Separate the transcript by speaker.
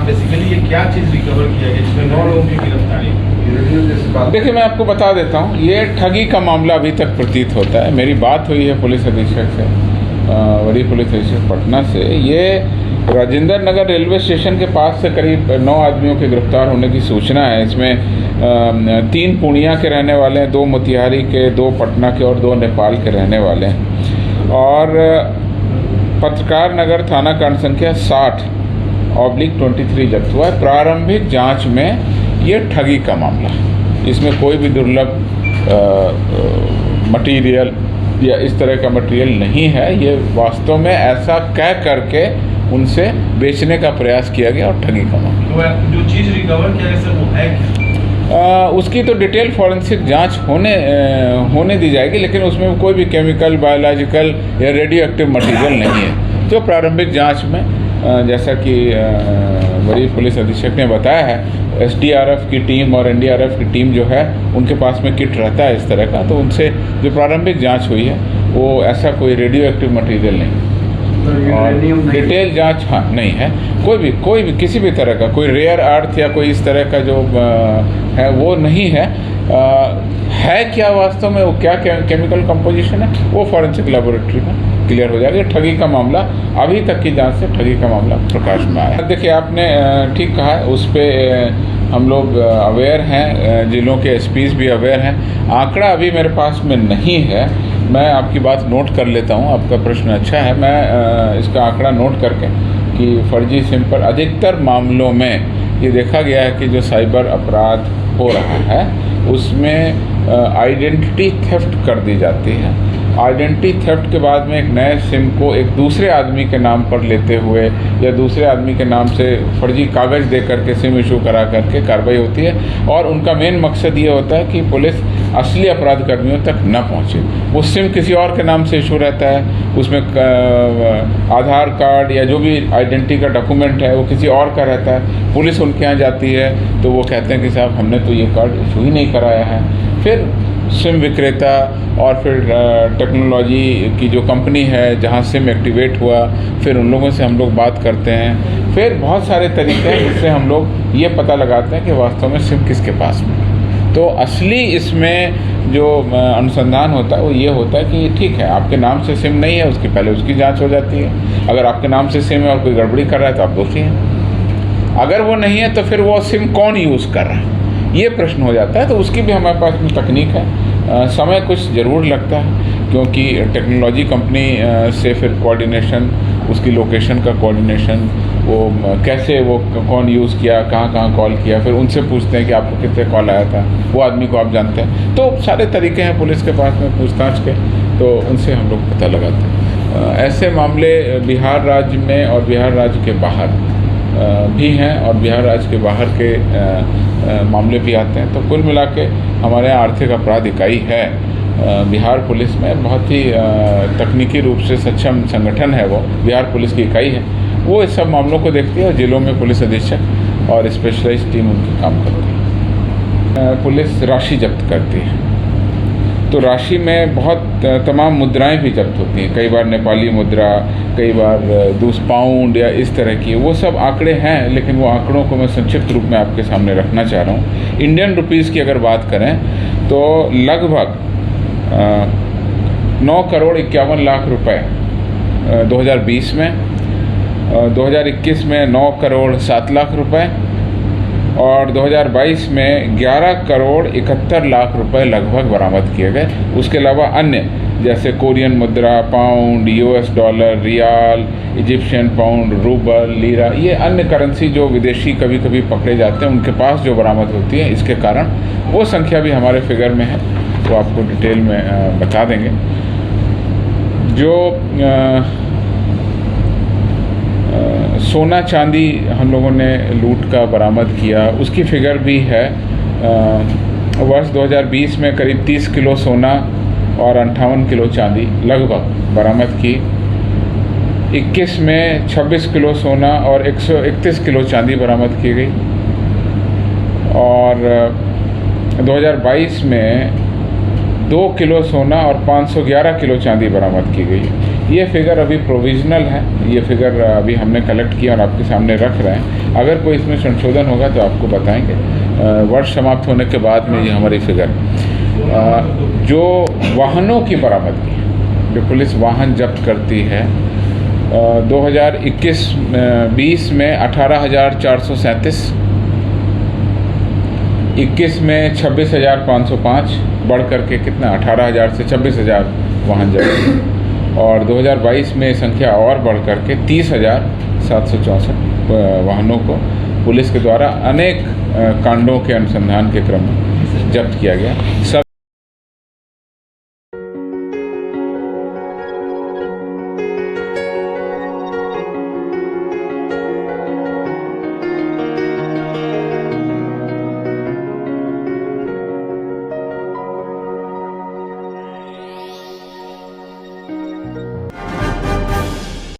Speaker 1: Basically ये क्या चीज़ recover किया गया जिसमें 9 लोगों की गिरफ्तारी?
Speaker 2: देखिए, मैं आपको बता देता हूँ, ये ठगी का मामला अभी तक प्रतीत होता है। मेरी बात हुई है पुलिस अधीक्षक से, वरीय पुलिस अधीक्षक पटना से। ये राजेंद्र नगर रेलवे स्टेशन के पास से करीब 9 आदमियों के गिरफ्तार होने की सूचना है। इसमें 3 पूर्णिया के रहने वाले हैं, 2 मोतिहारी के, 2 पटना के और 2 नेपाल के रहने वाले हैं। और पत्रकार नगर थाना कांड संख्या 60/23 जब्त हुआ है। प्रारंभिक जांच में ये ठगी का मामला है। इसमें कोई भी दुर्लभ मटेरियल या इस तरह का मटेरियल नहीं है। ये वास्तव में ऐसा कह करके उनसे बेचने का प्रयास किया गया और ठगी का मामला।
Speaker 1: तो जो चीज़ रिकवर किया गया सर वो है क्या?
Speaker 2: उसकी तो डिटेल फॉरेंसिक जांच होने दी जाएगी, लेकिन उसमें कोई भी केमिकल, बायोलॉजिकल या रेडियो एक्टिव मटेरियल नहीं है। जो प्रारंभिक जांच में जैसा कि वरीय पुलिस अधीक्षक ने बताया है, SDRF की टीम और NDRF की टीम जो है उनके पास में किट रहता है इस तरह का, तो उनसे जो प्रारंभिक जांच हुई है वो ऐसा कोई रेडियो एक्टिव मटेरियल नहीं और डिटेल जांच नहीं है। कोई भी किसी भी तरह का कोई रेयर अर्थ या कोई इस तरह का जो है वो नहीं है। है क्या वास्तव में, वो क्या केमिकल कंपोजिशन है, वो फॉरेंसिक लेबोरेटरी में क्लियर हो जाएगा। ठगी का मामला, अभी तक की जांच से ठगी का मामला प्रकाश में आया। देखिए, आपने ठीक कहा, उस पर हम लोग अवेयर हैं, जिलों के SPs भी अवेयर हैं। आंकड़ा अभी मेरे पास में नहीं है, मैं आपकी बात नोट कर लेता हूं। आपका प्रश्न अच्छा है, मैं इसका आंकड़ा नोट करके कि फर्जी सिम पर अधिकतर मामलों में ये देखा गया है कि जो साइबर अपराध हो रहा है उसमें आइडेंटिटी थेफ्ट कर दी जाती है। आइडेंटिटी थेफ्ट के बाद में एक नए सिम को एक दूसरे आदमी के नाम पर लेते हुए या दूसरे आदमी के नाम से फर्जी कागज़ दे करके सिम इशू करा करके कार्रवाई होती है। और उनका मेन मकसद ये होता है कि पुलिस असली अपराध कर्मियों तक न पहुंचे। वो सिम किसी और के नाम से इशू रहता है, उसमें आधार कार्ड या जो भी आइडेंटिटी का डॉक्यूमेंट है वो किसी और का रहता है। पुलिस उनके यहाँ जाती है तो वो कहते हैं कि साहब हमने तो ये कार्ड इशू ही नहीं कराया है। फिर सिम विक्रेता और फिर टेक्नोलॉजी की जो कंपनी है जहाँ सिम एक्टिवेट हुआ, फिर उन लोगों से हम लोग बात करते हैं। फिर बहुत सारे तरीके हैं जिससे हम लोग ये पता लगाते हैं कि वास्तव में सिम किसके पास में। तो असली इसमें जो अनुसंधान होता है वो ये होता है कि ठीक है, आपके नाम से सिम नहीं है, उसकी पहले उसकी जांच हो जाती है। अगर आपके नाम से सिम है और कोई गड़बड़ी कर रहा है तो आप दोषी हैं। अगर वो नहीं है तो फिर वो सिम कौन यूज़ कर रहा है, ये प्रश्न हो जाता है। तो उसकी भी हमारे पास में तकनीक है। समय कुछ ज़रूर लगता है क्योंकि टेक्नोलॉजी कंपनी से फिर कोऑर्डिनेशन, उसकी लोकेशन का कोऑर्डिनेशन, वो कैसे वो कौन यूज़ किया, कहाँ कॉल किया, फिर उनसे पूछते हैं कि आपको कितने कॉल आया था, वो आदमी को आप जानते हैं। तो सारे तरीके हैं पुलिस के पास में पूछताछ के, तो उनसे हम लोग पता लगाते हैं। ऐसे मामले बिहार राज्य में और बिहार राज्य के बाहर भी हैं और बिहार राज्य के बाहर के मामले भी आते हैं। तो कुल मिला के हमारे यहाँ आर्थिक अपराध इकाई है बिहार पुलिस में, बहुत ही तकनीकी रूप से सक्षम संगठन है वो, बिहार पुलिस की इकाई है। वो इस सब मामलों को देखती है और जिलों में पुलिस अधीक्षक और स्पेशलाइज्ड टीम उनकी काम करती है। पुलिस राशि जब्त करती है, तो राशि में बहुत तमाम मुद्राएं भी जब्त होती हैं। कई बार नेपाली मुद्रा, कई बार 2 पाउंड या इस तरह की, वो सब आंकड़े हैं, लेकिन वो आंकड़ों को मैं संक्षिप्त रूप में आपके सामने रखना चाह रहा हूँ। इंडियन रुपीज़ की अगर बात करें तो लगभग 9 करोड़ 51 लाख रुपए 2020 में, 2021 में 9 करोड़ 7 लाख रुपए और 2022 में 11 करोड़ 71 लाख रुपए लगभग बरामद किए गए। उसके अलावा अन्य जैसे कोरियन मुद्रा, pound, US dollar, riyal, Egyptian pound, ruble, lira, ये अन्य करेंसी जो विदेशी कभी कभी पकड़े जाते हैं उनके पास जो बरामद होती है, इसके कारण वो संख्या भी हमारे फिगर में है, तो आपको डिटेल में बता देंगे। जो सोना चांदी हम लोगों ने लूट का बरामद किया, उसकी फिगर भी है। वर्ष 2020 में करीब 30 किलो सोना और 58 किलो चांदी लगभग बरामद की। 21 में 26 किलो सोना और 131 किलो चांदी बरामद की गई और 2022 में 2 किलो सोना और 511 किलो चांदी बरामद की गई है। ये फिगर अभी प्रोविजनल है, ये फिगर अभी हमने कलेक्ट किया और आपके सामने रख रहे हैं। अगर कोई इसमें संशोधन होगा तो आपको बताएंगे। वर्ष समाप्त होने के बाद में ये हमारी फिगर जो वाहनों की बरामदगी, जो पुलिस वाहन जब्त करती है 2021-20 में 18,437, 21 में 26,505, बढ़ करके कितना 18,000 से 26,000 वाहन जब्त, और 2022 में संख्या और बढ़ करके 30,764 वाहनों को पुलिस के द्वारा अनेक कांडों के अनुसंधान के क्रम में जब्त किया गया। सब